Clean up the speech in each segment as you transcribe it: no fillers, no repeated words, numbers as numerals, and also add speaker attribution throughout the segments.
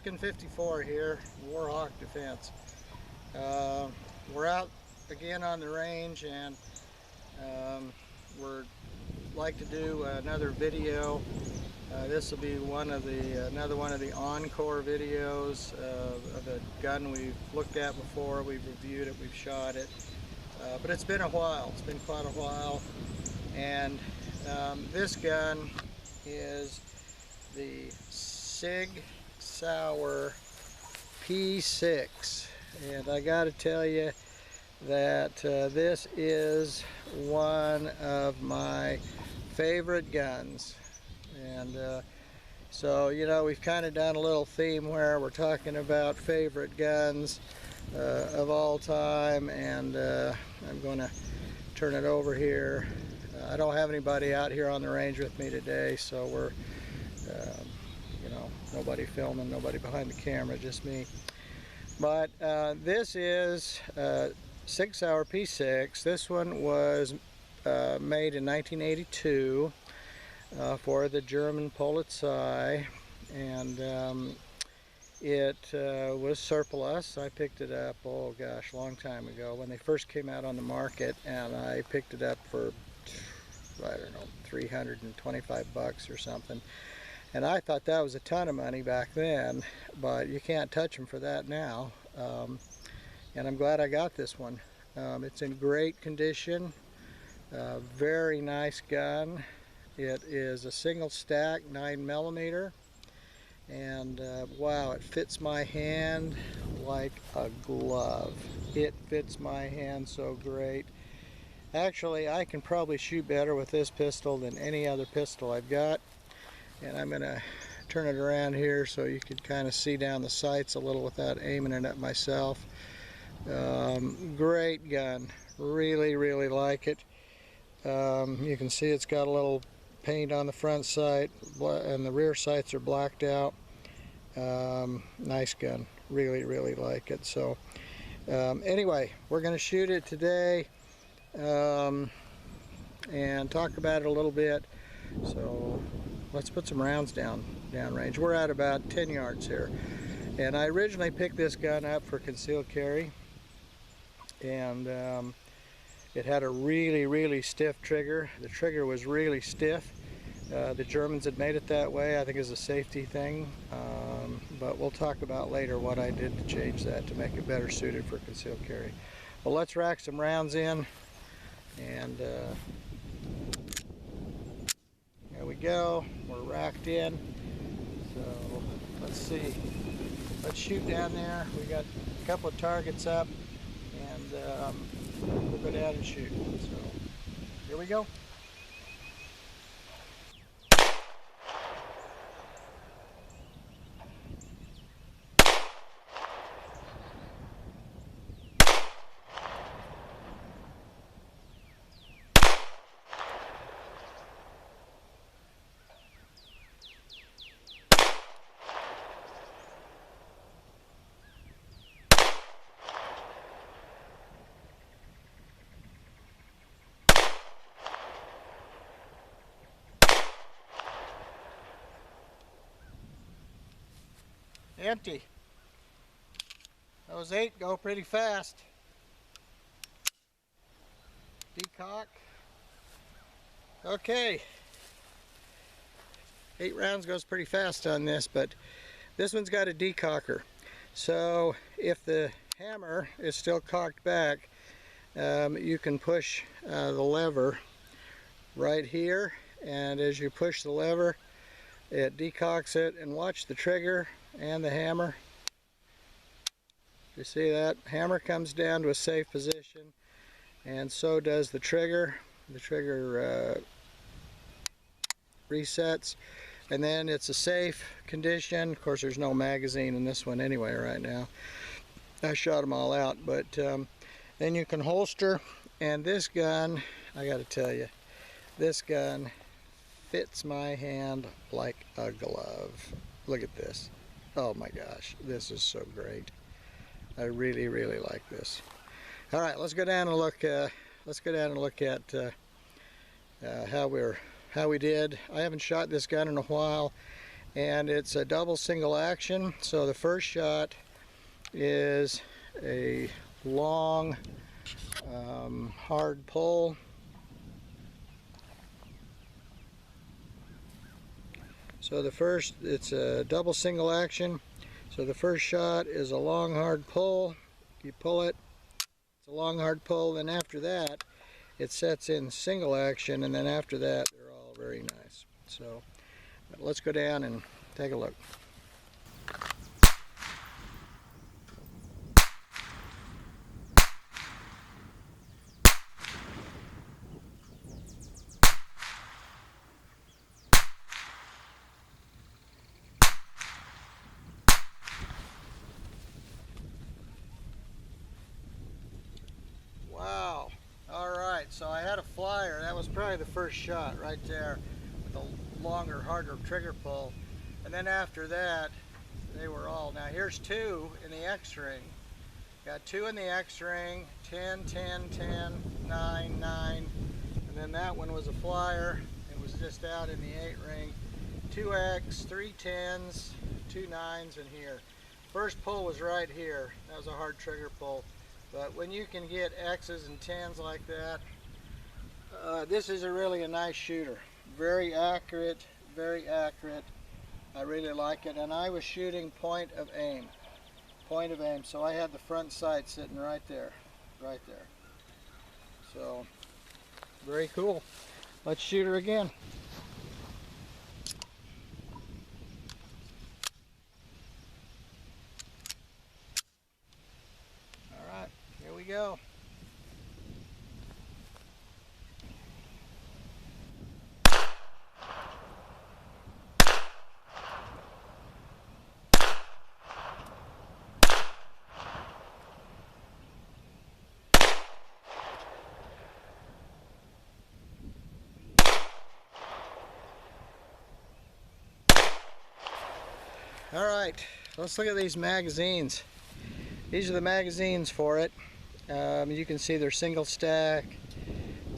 Speaker 1: Falcon 54 here, Warhawk Defense. We're out again on the range, and we're like to do another video. This will be another one of the Encore videos of a gun we've looked at before. We've reviewed it, we've shot it, but it's been a while. It's been quite a while, and this gun is the Sig Sauer P6, and I got to tell you that this is one of my favorite guns. And so, you know, we've kind of done a little theme where we're talking about favorite guns of all time, and I'm going to turn it over here. I don't have anybody out here on the range with me today, so we're you know, nobody filming, nobody behind the camera, just me. But this is Sig Sauer P6. This one was made in 1982 for the German Polizei, and it was surplus. I picked it up, oh gosh, a long time ago when they first came out on the market, and I picked it up for, I don't know, 325 bucks or something. And I thought that was a ton of money back then, but you can't touch them for that now. And I'm glad I got this one. It's in great condition, very nice gun. It is a single stack 9mm, and wow, it fits my hand like a glove. It fits my hand so great. Actually, I can probably shoot better with this pistol than any other pistol I've got. And I'm going to turn it around here so you can kind of see down the sights a little without aiming it at myself. Great gun. Really like it. You can see it's got a little paint on the front sight, and the rear sights are blacked out. Nice gun. Really like it. So anyway, we're going to shoot it today and talk about it a little bit. So let's put some rounds down range. We're at about 10 yards here, and I originally picked this gun up for concealed carry, and it had a really stiff trigger. The trigger was really stiff. The Germans had made it that way. I think it's a safety thing, but we'll talk about later what I did to change that to make it better suited for concealed carry. Well, let's rack some rounds in, and there we go. We're racked in. So let's see. Let's shoot down there. We got a couple of targets up, and we'll go down and shoot. So here we go. Empty. Those 8 go pretty fast. Decock. Okay. 8 rounds goes pretty fast on this, but this one's got a decocker. So if the hammer is still cocked back, you can push the lever right here, and as you push the lever, it decocks it, and watch the trigger and the hammer. You see that? Hammer comes down to a safe position, and so does the trigger. The trigger resets, and then it's a safe condition. Of course, there's no magazine in this one anyway right now. I shot them all out, but then you can holster, and this gun, I got to tell you, this gun fits my hand like a glove. Look at this. Oh my gosh, this is so great. I really like this. All right, let's go down and look. Let's go down and look at how we did. I haven't shot this gun in a while, and it's a double single action. So the first shot is a long hard pull. So it's a double single action. So the first shot is a long hard pull. You pull it, it's a long hard pull, then after that it sets in single action, and then after that they're all very nice. So let's go down and take a look. Wow. Alright, so I had a flyer. That was probably the first shot right there with a longer, harder trigger pull. And then after that, they were all. Now here's 2 in the X-ring. Got 2 in the X-ring, 10, 10, 10, 9, 9. And then that one was a flyer. It was just out in the 8-ring. 2X, 3 10s, 2 9s in here. First pull was right here. That was a hard trigger pull. But when you can get X's and 10s like that, this is really a nice shooter. Very accurate, very accurate. I really like it. And I was shooting point of aim. Point of aim. So I had the front sight sitting right there. Right there. So, very cool. Let's shoot her again. Alright, here we go. Alright, let's look at these magazines. These are the magazines for it. You can see they're single stack,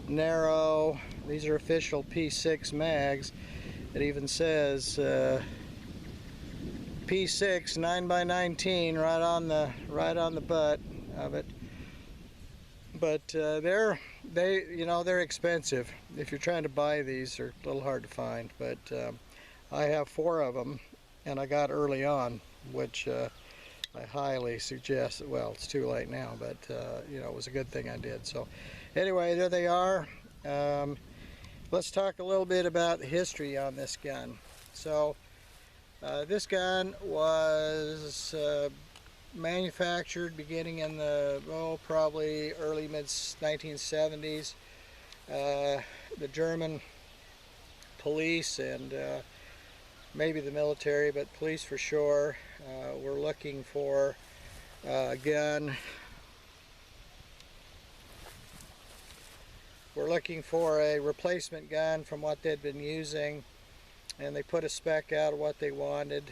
Speaker 1: narrow. These are official P6 mags. It even says P6 9x19 right on the butt of it. But they're expensive. If you're trying to buy these, they're a little hard to find. But I have 4 of them. And I got early on, which I highly suggest. Well, it's too late now, but it was a good thing I did. So anyway, there they are. Let's talk a little bit about the history on this gun. So this gun was manufactured beginning in the probably early mid 1970s. The German police and maybe the military, but police for sure, were looking for a gun. We're looking for a replacement gun from what they'd been using, and they put a spec out of what they wanted,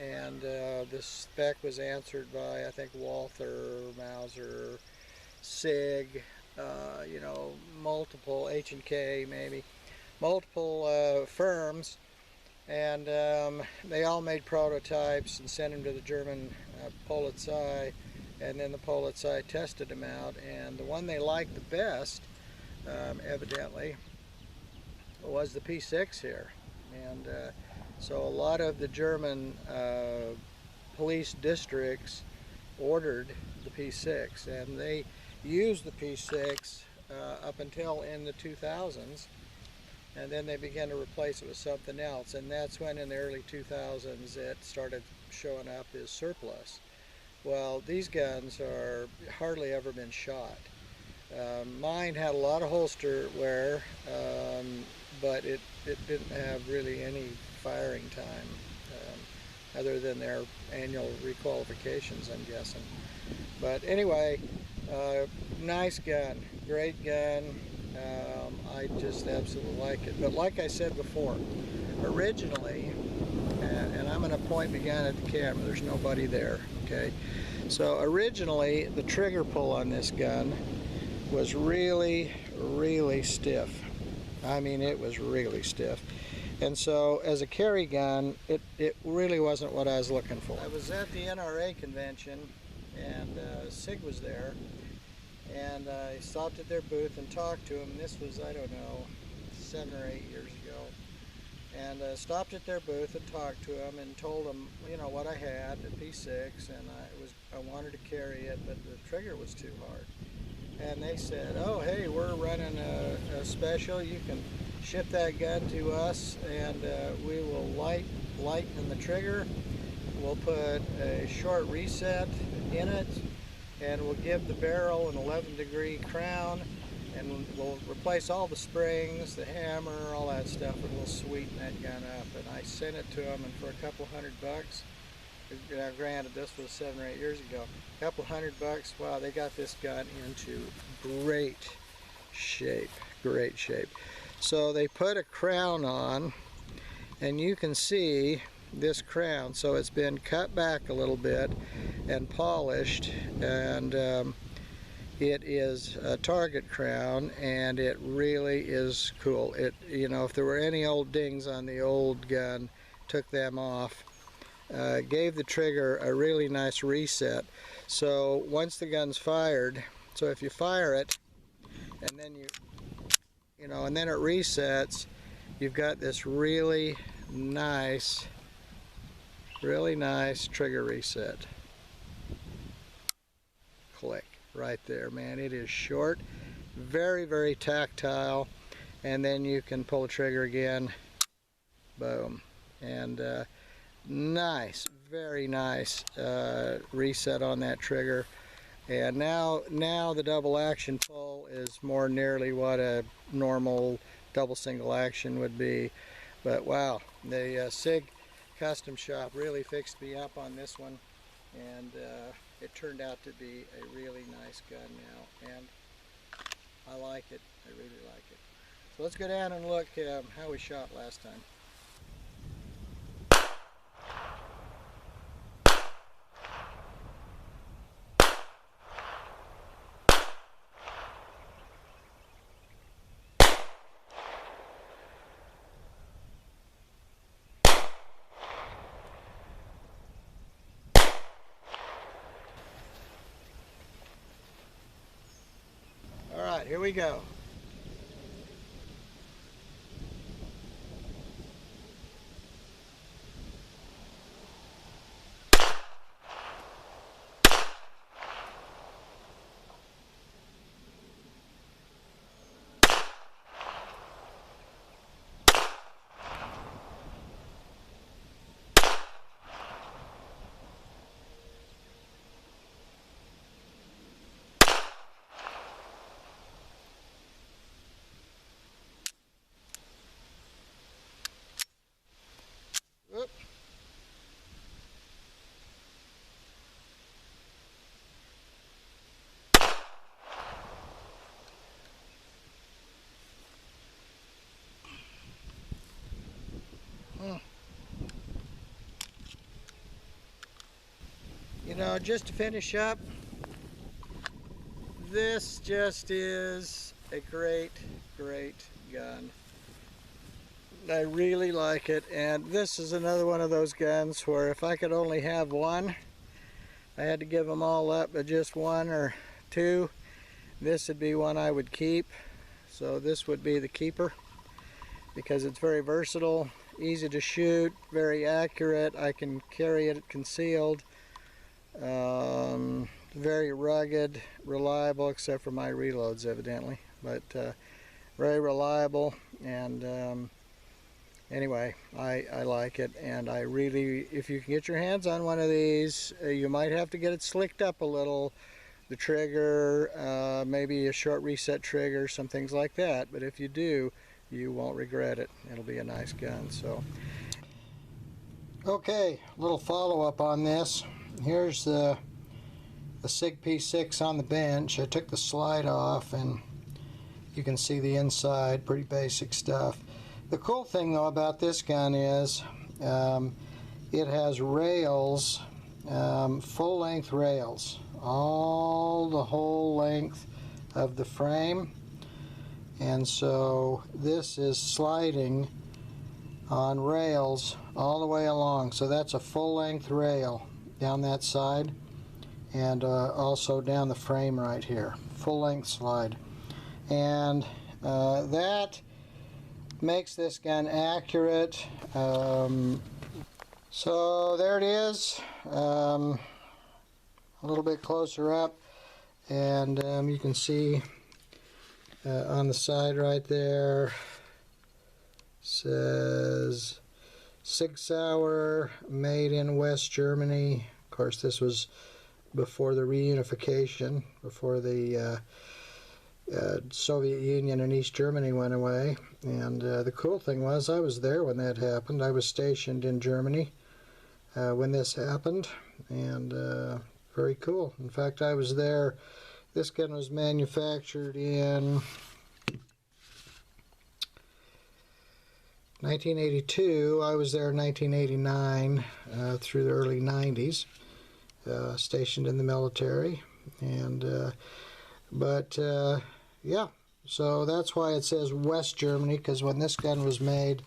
Speaker 1: and this spec was answered by, I think, Walther, Mauser, Sig, multiple, H&K maybe, multiple firms. And they all made prototypes and sent them to the German Polizei, and then the Polizei tested them out, and the one they liked the best, evidently, was the P6 here. And so a lot of the German police districts ordered the P6, and they used the P6 up until in the 2000s. And then they began to replace it with something else, and that's when in the early 2000s it started showing up as surplus. Well, these guns are hardly ever been shot. Mine had a lot of holster wear, but it didn't have really any firing time, other than their annual requalifications, I'm guessing. But anyway, nice gun, great gun. I just absolutely like it. But like I said before, originally, and I'm going to point behind at the camera, there's nobody there, okay? So originally, the trigger pull on this gun was really, really stiff. I mean, it was really stiff. And so as a carry gun, it really wasn't what I was looking for. I was at the NRA convention, and Sig was there, and I stopped at their booth and talked to him. This was, I don't know, 7 or 8 years ago. And stopped at their booth and talked to them and told them, you know, what I had, the P6, and I wanted to carry it, but the trigger was too hard. And they said, oh, hey, we're running a special. You can ship that gun to us, and we will lighten the trigger. We'll put a short reset in it, and we'll give the barrel an 11-degree crown, and we'll replace all the springs, the hammer, all that stuff, and we'll sweeten that gun up. And I sent it to them, and for a couple $100, now granted this was 7 or 8 years ago, a couple $100, wow, they got this gun into great shape, great shape. So they put a crown on, and you can see this crown, so it's been cut back a little bit and polished, and it is a target crown, and it really is cool. It, you know, if there were any old dings on the old gun, took them off. Gave the trigger a really nice reset. So once the gun's fired, so if you fire it and then you know, and then it resets, you've got this really nice trigger reset. Click right there, man. It is short, very, very tactile, and then you can pull the trigger again, boom, and nice, very nice reset on that trigger. And now the double action pull is more nearly what a normal double single action would be. But wow, the Sig custom shop really fixed me up on this one, and it turned out to be a really nice gun now, and I like it. I really like it. So let's go down and look how we shot last time. Alright, here we go. Whoop. You know, just to finish up, this just is a great, great gun. I really like it, and this is another one of those guns where if I could only have one, I had to give them all up, but just one or two, this would be one I would keep. So this would be the keeper, because it's very versatile, easy to shoot, very accurate. I can carry it concealed, very rugged, reliable, except for my reloads evidently, but very reliable. And anyway, I like it, and I really, if you can get your hands on one of these, you might have to get it slicked up a little, the trigger, maybe a short reset trigger, some things like that, but if you do, you won't regret it. It'll be a nice gun. So, okay, little follow-up on this. Here's the Sig P6 on the bench. I took the slide off, and you can see the inside, pretty basic stuff. The cool thing though about this gun is it has rails, full-length rails, all the whole length of the frame, and so this is sliding on rails all the way along. So that's a full-length rail down that side, and also down the frame right here. Full-length slide. And that makes this gun accurate. So there it is, a little bit closer up, and you can see on the side right there says Sig Sauer, made in West Germany. Of course, this was before the reunification, before the Soviet Union and East Germany went away. And the cool thing was, I was there when that happened. I was stationed in Germany when this happened, and very cool. In fact, I was there. This gun was manufactured in 1982. I was there in 1989 through the early 90s, stationed in the military. And yeah, so that's why it says West Germany, because when this gun was made,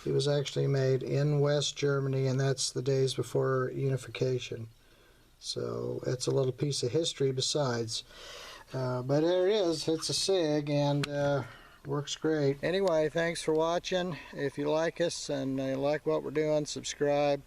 Speaker 1: it was actually made in West Germany, and that's the days before unification. So it's a little piece of history besides. But there it is. It's a SIG, and works great. Anyway, thanks for watching. If you like us and you like what we're doing, subscribe.